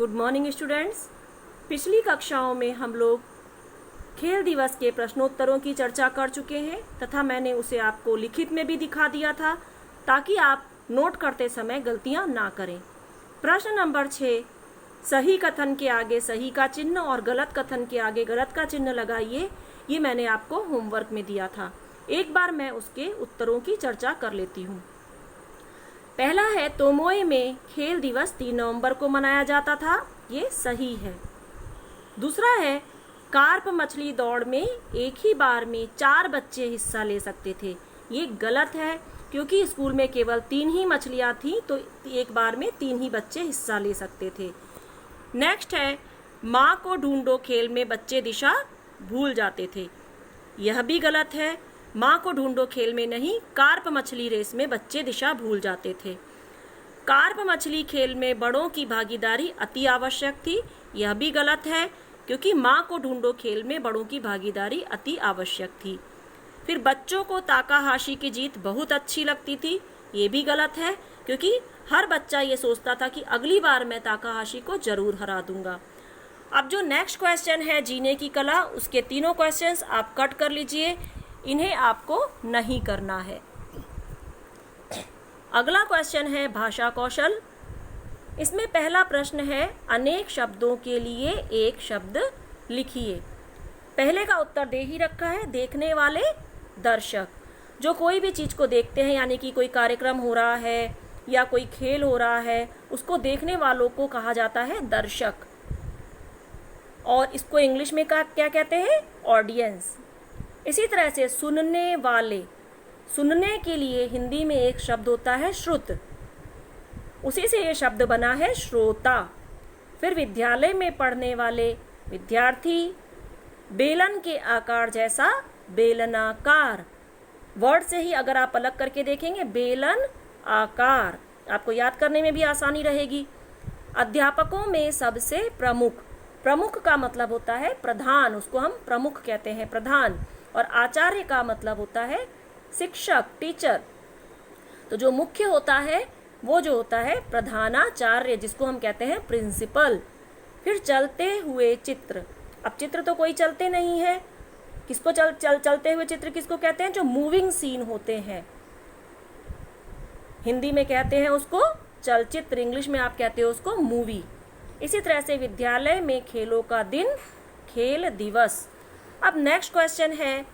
Good morning students. पिछली कक्षाओं में हम लोग खेल दिवस के प्रश्नोत्तरों की चर्चा कर चुके हैं तथा मैंने उसे आपको लिखित में भी दिखा दिया था ताकि आप नोट करते समय गलतियां ना करें। प्रश्न नंबर 6, सही कथन के आगे सही का चिन्ह और गलत कथन के आगे गलत का चिन्ह लगाइए। ये मैंने आपको होमवर्क में दिया था। एक बार मैं उसके उत्तरों की चर्चा कर लेती हूँ। पहला है, तोमोए में खेल दिवस 3 नवंबर को मनाया जाता था। ये सही है। दूसरा है, कार्प मछली दौड़ में एक ही बार में 4 बच्चे हिस्सा ले सकते थे। ये गलत है क्योंकि स्कूल में केवल 3 ही मछलियाँ थीं तो एक बार में 3 ही बच्चे हिस्सा ले सकते थे। नेक्स्ट है, माँ को ढूंढो खेल में बच्चे दिशा भूल जाते थे। यह भी गलत है। माँ को ढूंढो खेल में नहीं, कार्प मछली रेस में बच्चे दिशा भूल जाते थे। कार्प मछली खेल में बड़ों की भागीदारी अति आवश्यक थी। यह भी गलत है क्योंकि माँ को ढूंढो खेल में बड़ों की भागीदारी अति आवश्यक थी। फिर बच्चों को ताकाहाशी की जीत बहुत अच्छी लगती थी। ये भी गलत है क्योंकि हर बच्चा ये सोचता था कि अगली बार मैं ताकाहाशी को जरूर हरा दूंगा। अब जो नेक्स्ट क्वेश्चन है जीने की कला, उसके तीनों क्वेश्चंस आप कट कर लीजिए, इन्हें आपको नहीं करना है। अगला क्वेश्चन है भाषा कौशल। इसमें पहला प्रश्न है, अनेक शब्दों के लिए एक शब्द लिखिए। पहले का उत्तर दे ही रखा है, देखने वाले दर्शक। जो कोई भी चीज़ को देखते हैं, यानी कि कोई कार्यक्रम हो रहा है या कोई खेल हो रहा है, उसको देखने वालों को कहा जाता है दर्शक। और इसको इंग्लिश में क्या कहते हैं? ऑडियंस। इसी तरह से सुनने वाले, सुनने के लिए हिंदी में एक शब्द होता है श्रुत। उसी से ये शब्द बना है श्रोता। फिर विद्यालय में पढ़ने वाले विद्यार्थी, बेलन के आकार जैसा बेलनाकार। वर्ड से ही अगर आप अलग करके देखेंगे, बेलन आकार, आपको याद करने में भी आसानी रहेगी। अध्यापकों में सबसे प्रमुख, प्रमुख का मतलब होता है प्रधान, उसको हम प्रमुख कहते हैं, प्रधान। और आचार्य का मतलब होता है शिक्षक, टीचर। तो जो मुख्य होता है वो जो होता है प्रधानाचार्य, जिसको हम कहते हैं प्रिंसिपल। फिर चलते हुए चित्र। अब चित्र तो कोई चलते नहीं है, किसको चलते हुए चित्र किसको कहते हैं? जो मूविंग सीन होते हैं। हिंदी में कहते हैं उसको चलचित्र, इंग्लिश में आप कहते हो उसको मूवी। इसी तरह से विद्यालय में खेलों का दिन खेल दिवस। अब नेक्स्ट क्वेश्चन है,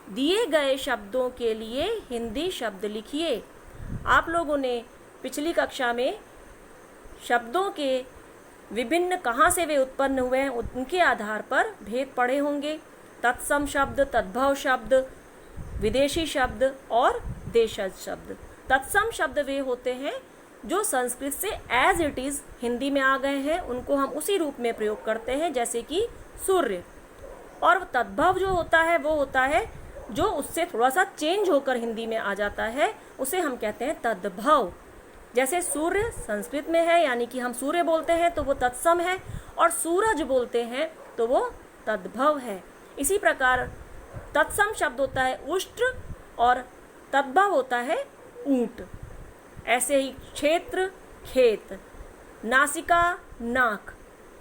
दिए गए शब्दों के लिए हिंदी शब्द लिखिए। आप लोगों ने पिछली कक्षा में शब्दों के विभिन्न कहाँ से वे उत्पन्न हुए हैं उनके आधार पर भेद पढ़े होंगे। तत्सम शब्द, तद्भव शब्द, विदेशी शब्द और देशज शब्द। तत्सम शब्द वे होते हैं जो संस्कृत से एज इट इज हिंदी में आ गए हैं, उनको हम उसी रूप में प्रयोग करते हैं जैसे कि सूर्य। और तद्भव जो होता है वो होता है जो उससे थोड़ा सा चेंज होकर हिंदी में आ जाता है, उसे हम कहते हैं तद्भव। जैसे सूर्य संस्कृत में है, यानी कि हम सूर्य बोलते हैं तो वो तत्सम है, और सूरज बोलते हैं तो वो तद्भव है। इसी प्रकार तत्सम शब्द होता है उष्ट्र और तद्भव होता है ऊंट। ऐसे ही क्षेत्र खेत, नासिका नाक,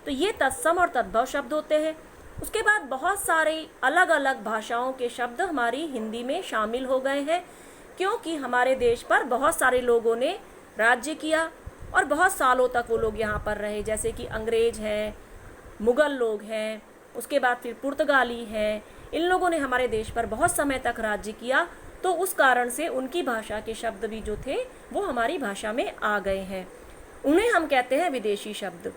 तो ये तत्सम और तद्भव शब्द होते हैं। उसके बाद बहुत सारे अलग अलग भाषाओं के शब्द हमारी हिंदी में शामिल हो गए हैं, क्योंकि हमारे देश पर बहुत सारे लोगों ने राज्य किया और बहुत सालों तक वो लोग यहाँ पर रहे, जैसे कि अंग्रेज हैं, मुगल लोग हैं, उसके बाद फिर पुर्तगाली हैं। इन लोगों ने हमारे देश पर बहुत समय तक राज्य किया, तो उस कारण से उनकी भाषा के शब्द भी जो थे वो हमारी भाषा में आ गए हैं। उन्हें हम कहते हैं विदेशी शब्द।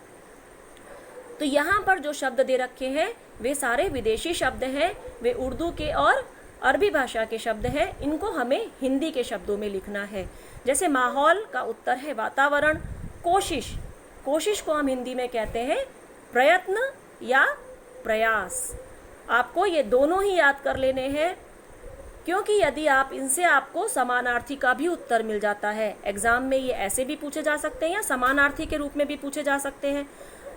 तो यहाँ पर जो शब्द दे रखे हैं वे सारे विदेशी शब्द हैं, वे उर्दू के और अरबी भाषा के शब्द हैं। इनको हमें हिंदी के शब्दों में लिखना है। जैसे माहौल का उत्तर है वातावरण। कोशिश, कोशिश को हम हिंदी में कहते हैं प्रयत्न या प्रयास। आपको ये दोनों ही याद कर लेने हैं, क्योंकि यदि आप इनसे आपको समानार्थी का भी उत्तर मिल जाता है। एग्जाम में ये ऐसे भी पूछे जा सकते हैं या समानार्थी के रूप में भी पूछे जा सकते हैं।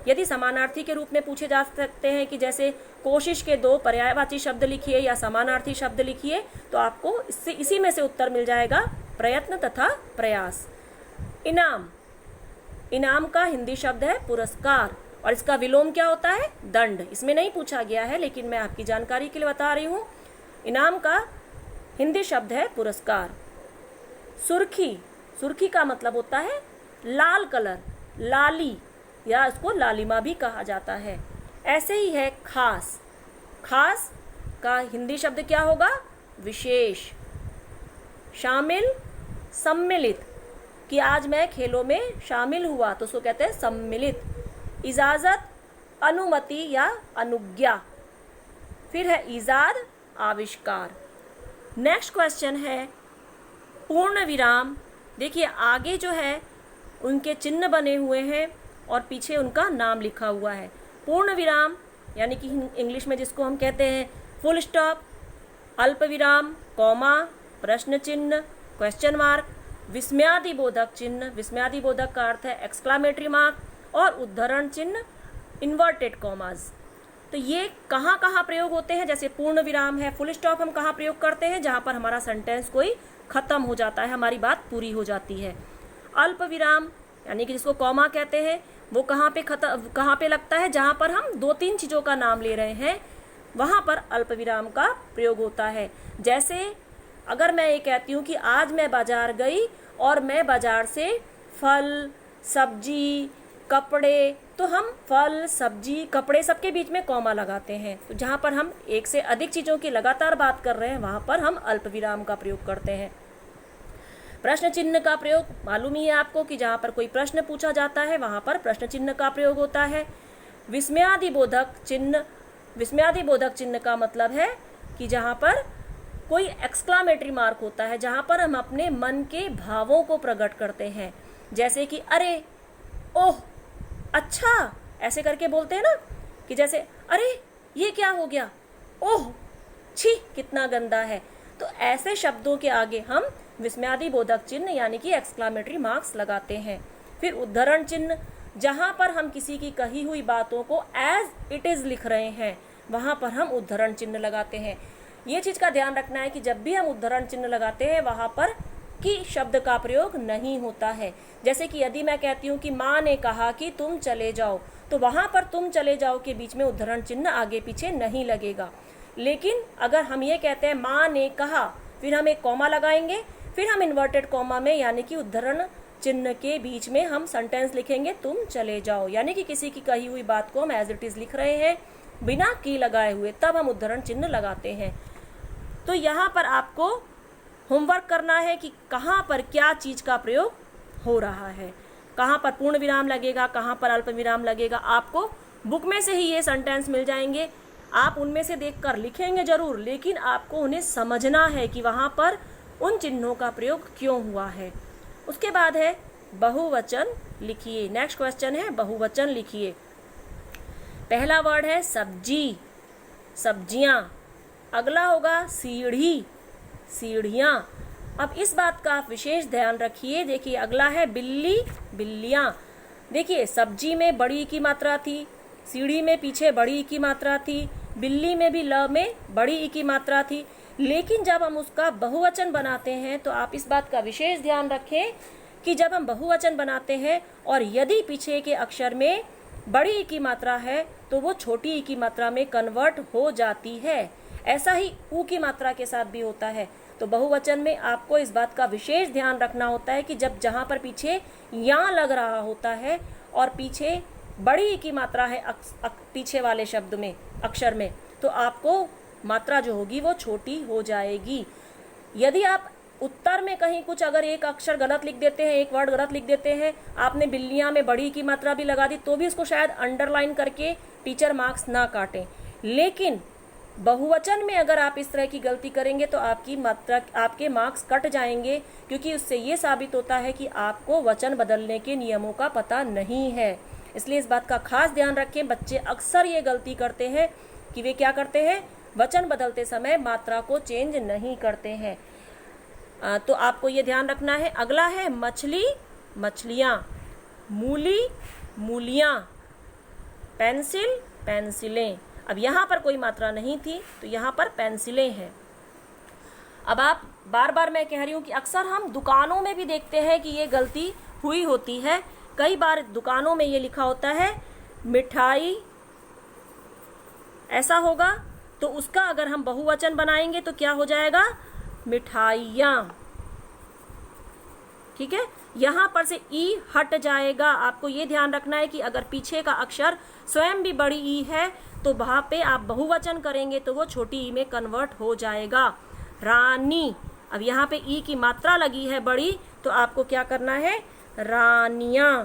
यदि समानार्थी के रूप में पूछे जा सकते हैं कि जैसे कोशिश के 2 पर्यायवाची शब्द लिखिए या समानार्थी शब्द लिखिए, तो आपको इसी में से उत्तर मिल जाएगा प्रयत्न तथा प्रयास। इनाम, इनाम का हिंदी शब्द है पुरस्कार। और इसका विलोम क्या होता है? दंड। इसमें नहीं पूछा गया है, लेकिन मैं आपकी जानकारी के लिए बता रही हूँ। इनाम का हिंदी शब्द है पुरस्कार। सुर्खी, सुर्खी का मतलब होता है लाल कलर, लाली, या इसको लालिमा भी कहा जाता है। ऐसे ही है खास, खास का हिंदी शब्द क्या होगा? विशेष। शामिल, सम्मिलित, कि आज मैं खेलों में शामिल हुआ तो उसको कहते हैं सम्मिलित। इजाज़त, अनुमति या अनुज्ञा। फिर है ईजाद, आविष्कार। नेक्स्ट क्वेश्चन है पूर्ण विराम। देखिए आगे जो है उनके चिन्ह बने हुए हैं और पीछे उनका नाम लिखा हुआ है। पूर्ण विराम यानी कि इंग्लिश में जिसको हम कहते हैं फुल स्टॉप, अल्प विराम, कॉमा, प्रश्न चिन्ह, क्वेश्चन मार्क, विस्मयादिबोधक चिन्ह, विस्मयादिबोधक का अर्थ है एक्सक्लामेटरी मार्क, और उद्धरण चिन्ह, इन्वर्टेड कॉमाज। तो ये कहाँ कहाँ प्रयोग होते हैं? जैसे पूर्ण विराम है, फुल स्टॉप हम कहाँ प्रयोग करते हैं? जहाँ पर हमारा सेंटेंस कोई खत्म हो जाता है, हमारी बात पूरी हो जाती है। अल्प विराम यानी कि जिसको कॉमा कहते हैं, वो कहाँ पे लगता है? जहाँ पर हम 2-3 चीज़ों का नाम ले रहे हैं, वहाँ पर अल्प विराम का प्रयोग होता है। जैसे अगर मैं ये कहती हूँ कि आज मैं बाजार गई और मैं बाजार से फल, सब्जी, कपड़े, तो हम फल, सब्जी, कपड़े सबके बीच में कॉमा लगाते हैं। तो जहाँ पर हम एक से अधिक चीज़ों की लगातार बात कर रहे हैं, वहाँ पर हम अल्प विराम का प्रयोग करते हैं। प्रश्न चिन्ह का प्रयोग मालूम ही है आपको कि जहाँ पर कोई प्रश्न पूछा जाता है वहाँ पर प्रश्न चिन्ह का प्रयोग होता है। विस्मयादिबोधक चिन्ह, विस्मयादिबोधक चिन्ह का मतलब है कि जहाँ पर कोई एक्सक्लामेटरी मार्क होता है, जहाँ पर हम अपने मन के भावों को प्रकट करते हैं। जैसे कि अरे, ओह, अच्छा, ऐसे करके बोलते हैं ना, कि जैसे अरे ये क्या हो गया, ओह, छी, कितना गंदा है। तो ऐसे शब्दों के आगे हम विस्मयादिबोधक चिन्ह यानी कि एक्सक्लामेटरी मार्क्स लगाते हैं। फिर उद्धरण चिन्ह, जहाँ पर हम किसी की कही हुई बातों को एज इट इज़ लिख रहे हैं, वहाँ पर हम उद्धरण चिन्ह लगाते हैं। ये चीज़ का ध्यान रखना है कि जब भी हम उद्धरण चिन्ह लगाते हैं वहाँ पर कि शब्द का प्रयोग नहीं होता है। जैसे कि यदि मैं कहती हूँ कि माँ ने कहा कि तुम चले जाओ, तो वहाँ पर तुम चले जाओ के बीच में उद्धरण चिन्ह आगे पीछे नहीं लगेगा। लेकिन अगर हम ये कहते हैं माँ ने कहा, फिर हम एक कॉमा लगाएंगे, फिर हम इन्वर्टेड कॉमा में यानी कि उद्धरण चिन्ह के बीच में हम सेंटेंस लिखेंगे तुम चले जाओ, यानी कि किसी की कही हुई बात को हम एज इट इज़ लिख रहे हैं बिना की लगाए हुए, तब हम उद्धरण चिन्ह लगाते हैं। तो यहाँ पर आपको होमवर्क करना है कि कहाँ पर क्या चीज़ का प्रयोग हो रहा है, कहाँ पर पूर्ण विराम लगेगा, कहाँ पर अल्प विराम लगेगा। आपको बुक में से ही ये सेंटेंस मिल जाएंगे, आप उनमें से देखकर लिखेंगे जरूर, लेकिन आपको उन्हें समझना है कि वहाँ पर उन चिन्हों का प्रयोग क्यों हुआ है। उसके बाद है बहुवचन लिखिए। नेक्स्ट क्वेश्चन है बहुवचन लिखिए। पहला वर्ड है सब्जी, सब्जियाँ। अगला होगा सीढ़ी, सीढ़ियाँ। अब इस बात का आप विशेष ध्यान रखिए। देखिए अगला है बिल्ली, बिल्लियाँ। देखिए सब्जी में बड़ी की मात्रा थी, सीढ़ी में पीछे बड़ी की मात्रा थी, बिल्ली में भी ल में बड़ी की मात्रा थी, लेकिन जब हम उसका बहुवचन बनाते हैं तो आप इस बात का विशेष ध्यान रखें कि जब हम बहुवचन बनाते हैं और यदि पीछे के अक्षर में बड़ी ई की मात्रा है तो वो छोटी ई की मात्रा में कन्वर्ट हो जाती है। ऐसा ही ऊ की मात्रा के साथ भी होता है। तो बहुवचन में आपको इस बात का विशेष ध्यान रखना होता है कि जब जहाँ पर पीछे या लग रहा होता है और पीछे बड़ी ई की मात्रा है पीछे वाले शब्द में, अक्षर में, तो आपको मात्रा जो होगी वो छोटी हो जाएगी। यदि आप उत्तर में कहीं कुछ अगर एक अक्षर गलत लिख देते हैं, एक वर्ड गलत लिख देते हैं, आपने बिल्लियाँ में बड़ी की मात्रा भी लगा दी, तो भी उसको शायद अंडरलाइन करके टीचर मार्क्स ना काटें। लेकिन बहुवचन में अगर आप इस तरह की गलती करेंगे तो आपकी मात्रा, आपके मार्क्स कट जाएंगे, क्योंकि उससे ये साबित होता है कि आपको वचन बदलने के नियमों का पता नहीं है। इसलिए इस बात का खास ध्यान रखें। बच्चे अक्सर ये गलती करते हैं कि वे क्या करते हैं, वचन बदलते समय मात्रा को चेंज नहीं करते हैं। तो आपको ये ध्यान रखना है। अगला है मछली, मछलियाँ। मूली, मूलियाँ। पेंसिल, पेंसिलें। अब यहाँ पर कोई मात्रा नहीं थी तो यहाँ पर पेंसिलें हैं। अब आप बार बार मैं कह रही हूँ कि अक्सर हम दुकानों में भी देखते हैं कि ये गलती हुई होती है। कई बार दुकानों में ये लिखा होता है मिठाई ऐसा होगा, तो उसका अगर हम बहुवचन बनाएंगे तो क्या हो जाएगा, मिठाइयाँ। ठीक है, यहां पर से ई हट जाएगा। आपको ये ध्यान रखना है कि अगर पीछे का अक्षर स्वयं भी बड़ी ई है तो वहां पे आप बहुवचन करेंगे तो वो छोटी ई में कन्वर्ट हो जाएगा। रानी, अब यहाँ पे ई की मात्रा लगी है बड़ी, तो आपको क्या करना है, रानियां।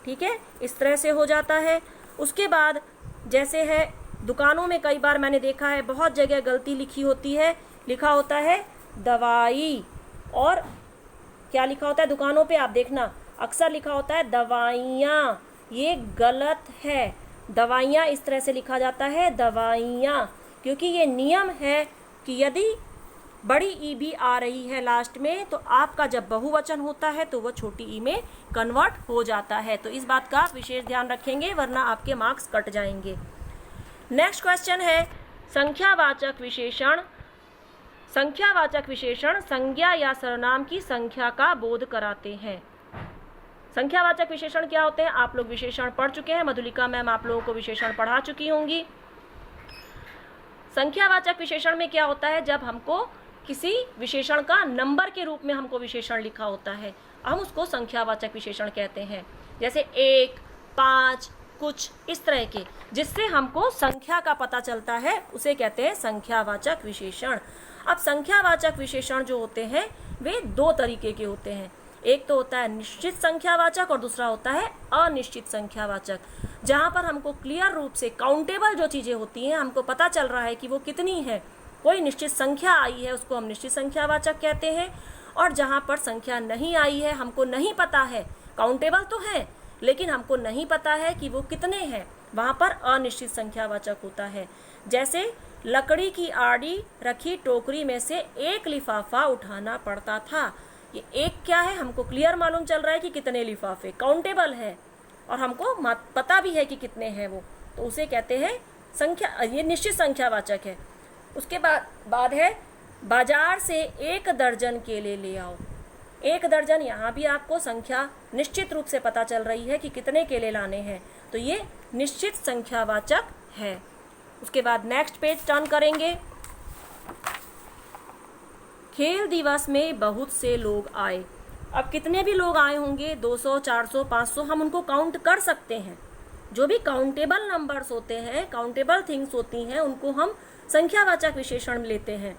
ठीक है, इस तरह से हो जाता है। उसके बाद जैसे है दुकानों में कई बार मैंने देखा है बहुत जगह गलती लिखी होती है, लिखा होता है दवाई, और क्या लिखा होता है दुकानों पे आप देखना अक्सर लिखा होता है दवाइयाँ। ये गलत है, दवाइयाँ इस तरह से लिखा जाता है दवाइयाँ, क्योंकि ये नियम है कि यदि बड़ी ई भी आ रही है लास्ट में तो आपका जब बहुवचन होता है तो वो छोटी ई में कन्वर्ट हो जाता है। तो इस बात का आप विशेष ध्यान रखेंगे, वरना आपके मार्क्स कट जाएंगे। नेक्स्ट क्वेश्चन है संख्यावाचक विशेषण। संख्यावाचक विशेषण संज्ञा या सर्वनाम की संख्या का बोध कराते हैं। संख्यावाचक विशेषण क्या होते हैं, आप लोग विशेषण पढ़ चुके हैं, मधुलिका मैम आप लोगों को विशेषण पढ़ा चुकी होंगी। संख्यावाचक विशेषण में क्या होता है, जब हमको किसी विशेषण का नंबर के रूप में हमको विशेषण लिखा होता है, हम उसको संख्यावाचक विशेषण कहते हैं। जैसे 1, 5, कुछ इस तरह के, जिससे हमको संख्या का पता चलता है, उसे कहते हैं संख्यावाचक विशेषण। अब संख्यावाचक विशेषण जो होते हैं वे दो तरीके के होते हैं। एक तो होता है निश्चित संख्यावाचक और दूसरा होता है अनिश्चित संख्यावाचक, जहाँ पर हमको क्लियर रूप से काउंटेबल जो चीज़ें होती हैं हमको पता चल रहा है कि वो कितनी है, कोई निश्चित संख्या आई है उसको हम निश्चित संख्यावाचक कहते हैं। और जहाँ पर संख्या नहीं आई है, हमको नहीं पता है, काउंटेबल तो है लेकिन हमको नहीं पता है कि वो कितने हैं, वहाँ पर अनिश्चित संख्यावाचक होता है। जैसे लकड़ी की आड़ी रखी टोकरी में से एक लिफाफा उठाना पड़ता था। ये एक क्या है, हमको क्लियर मालूम चल रहा है कि कितने लिफाफे, काउंटेबल है और हमको पता भी है कि कितने हैं वो, तो उसे कहते हैं संख्या, ये निश्चित संख्यावाचक है। उसके बाद है बाजार से 1 दर्जन केले ले आओ। 1 दर्जन, यहाँ भी आपको संख्या निश्चित रूप से पता चल रही है कि कितने केले लाने हैं, तो ये निश्चित संख्यावाचक है। उसके बाद नेक्स्ट पेज टर्न करेंगे। खेल दिवस में बहुत से लोग आए। अब कितने भी लोग आए होंगे, 200, 400, 500, हम उनको काउंट कर सकते हैं। जो भी काउंटेबल नंबर्स होते हैं, काउंटेबल थिंग्स होती हैं, उनको हम संख्यावाचक विशेषण लेते हैं।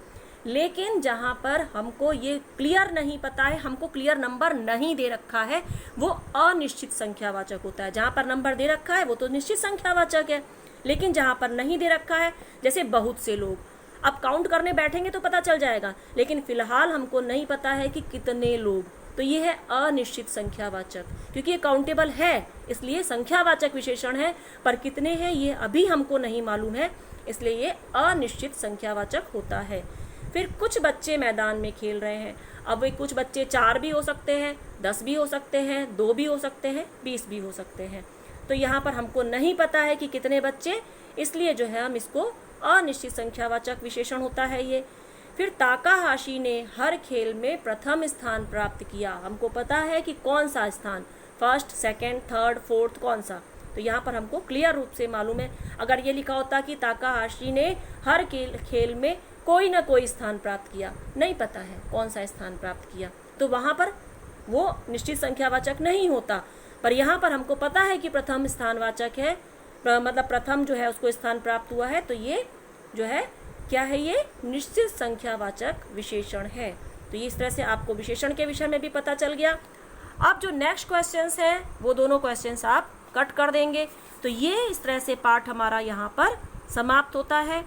लेकिन जहाँ पर हमको ये क्लियर नहीं पता है, हमको क्लियर नंबर नहीं दे रखा है, वो अनिश्चित संख्यावाचक होता है। जहाँ पर नंबर दे रखा है वो तो निश्चित संख्यावाचक है, लेकिन जहाँ पर नहीं दे रखा है, जैसे बहुत से लोग, अब काउंट करने बैठेंगे तो पता चल जाएगा, लेकिन फिलहाल हमको नहीं पता है कि कितने लोग, तो ये है अनिश्चित संख्यावाचक। क्योंकि ये काउंटेबल है इसलिए संख्यावाचक विशेषण है, पर कितने हैं ये अभी हमको नहीं मालूम है, इसलिए ये अनिश्चित संख्यावाचक होता है। फिर कुछ बच्चे मैदान में खेल रहे हैं। अब वे कुछ बच्चे 4 भी हो सकते हैं, 10 भी हो सकते हैं, 2 भी हो सकते हैं, 20 भी हो सकते हैं। तो यहाँ पर हमको नहीं पता है कि कितने बच्चे, इसलिए जो है हम इसको अनिश्चित संख्यावाचक विशेषण होता है ये। फिर ताकाहाशी ने हर खेल में प्रथम स्थान प्राप्त किया। हमको पता है कि कौन सा स्थान, फर्स्ट, सेकंड, थर्ड, फोर्थ, कौन सा, तो यहाँ पर हमको क्लियर रूप से मालूम है। अगर ये लिखा होता कि ताकाहाशी ने हर खेल में कोई ना कोई स्थान प्राप्त किया, नहीं पता है कौन सा स्थान प्राप्त किया, तो वहाँ पर वो निश्चित संख्यावाचक नहीं होता। पर यहाँ पर हमको पता है कि प्रथम स्थानवाचक है, मतलब प्रथम जो है उसको स्थान प्राप्त हुआ है, तो ये जो है क्या है, ये निश्चित संख्यावाचक विशेषण है। तो ये इस तरह से आपको विशेषण के विषय में भी पता चल गया। अब जो नेक्स्ट क्वेश्चंस हैं वो दोनों क्वेश्चंस आप कट कर देंगे। तो ये इस तरह से पार्ट हमारा यहाँ पर समाप्त होता है।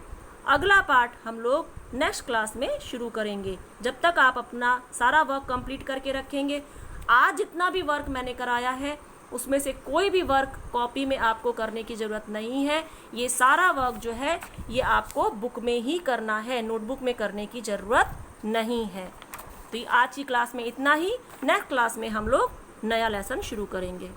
अगला पार्ट हम लोग नेक्स्ट क्लास में शुरू करेंगे। जब तक आप अपना सारा वर्क कंप्लीट करके रखेंगे। आज जितना भी वर्क मैंने कराया है उसमें से कोई भी वर्क कॉपी में आपको करने की ज़रूरत नहीं है। ये सारा वर्क जो है ये आपको बुक में ही करना है, नोटबुक में करने की ज़रूरत नहीं है। तो आज की क्लास में इतना ही। नेक्स्ट क्लास में हम लोग नया लेसन शुरू करेंगे।